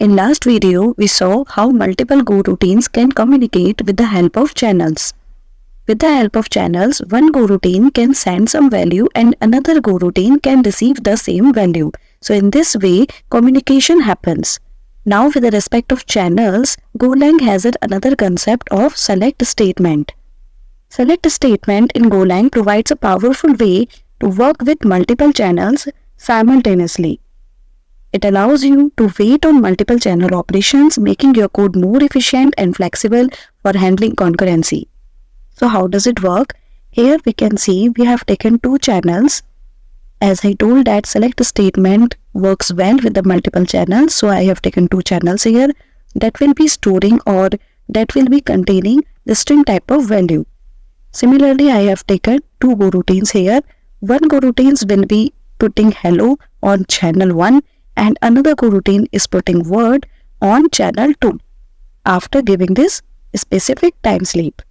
In last video, we saw how multiple goroutines can communicate with the help of channels. With the help of channels, one goroutine can send some value and another goroutine can receive the same value. So in this way, communication happens. Now with the respect of channels, Golang has another concept of select statement. Select statement in Golang provides a powerful way to work with multiple channels simultaneously. It allows you to wait on multiple channel operations, making your code more efficient and flexible for handling concurrency. So how does it work? Here we can see we have taken two channels. As I told that select statement works well with the multiple channels, so I have taken two channels here that will be storing or that will be containing the string type of value. Similarly, I have taken two goroutines here. One goroutine will be putting hello on channel 1 and another goroutine is putting word on channel 2 after giving this specific time sleep.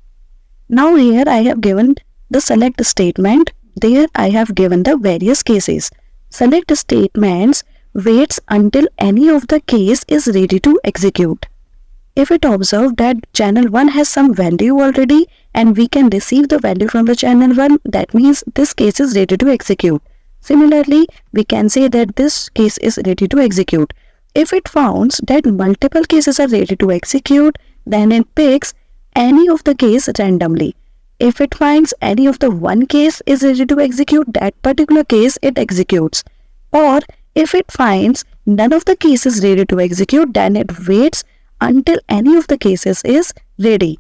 Now here I have given the select statement. There I have given the various cases. Select statements waits until any of the case is ready to execute. If it observes that channel 1 has some value already and we can receive the value from the channel 1, that means this case is ready to execute. Similarly, we can say that this case is ready to execute. If it finds that multiple cases are ready to execute, then it picks any of the case randomly. If it finds any of the one case is ready to execute, that particular case it executes. Or if it finds none of the cases ready to execute, then it waits until any of the cases is ready.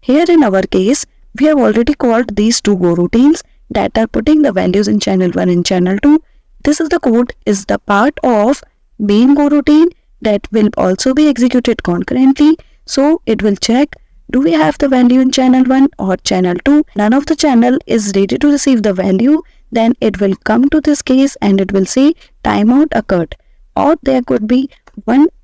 Here in our case, we have already called these two goroutines that are putting the values in channel 1 and channel 2. This is the code is the part of main goroutine that will also be executed concurrently. So it will check, do we have the value in channel 1 or channel 2? None of the channel is ready to receive the value. Then it will come to this case and it will say timeout occurred. Or there could be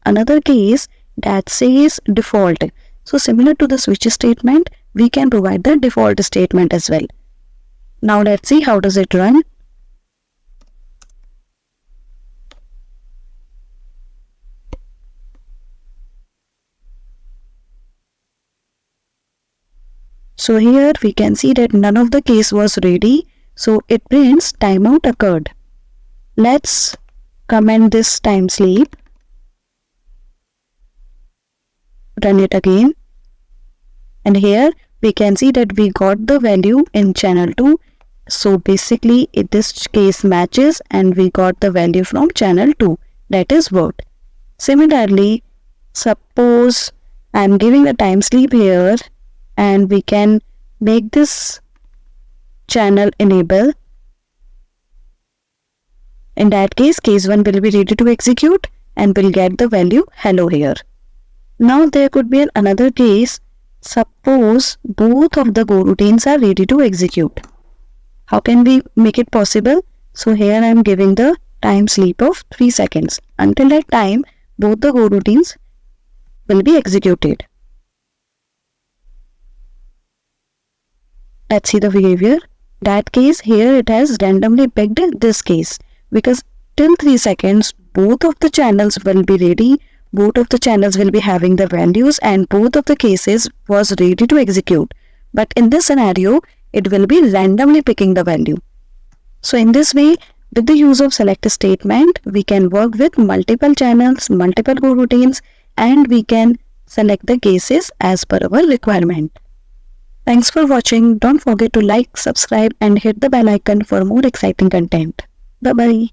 another case that says default. So similar to the switch statement, we can provide the default statement as well. Now let's see how does it run. So here we can see that none of the case was ready. So it prints timeout occurred. Let's comment this time sleep. Run it again. And here we can see that we got the value in channel 2. So basically this case matches and we got the value from channel 2, that is word. Similarly, suppose I am giving the time sleep here and we can make this channel enable. In that case 1 will be ready to execute and will get the value hello here. Now there could be another case. Suppose both of the goroutines are ready to execute. How can we make it possible? So here I am giving the time sleep of 3 seconds. Until that time, both the goroutines will be executed. Let's see the behavior. That case here it has randomly picked this case because till 3 seconds both of the channels will be ready. Both of the channels will be having the values and both of the cases was ready to execute. But in this scenario, it will be randomly picking the value. So in this way, with the use of select statement, we can work with multiple channels, multiple goroutines, and we can select the cases as per our requirement. Thanks for watching. Don't forget to like, subscribe, and hit the bell icon for more exciting content. Bye-bye.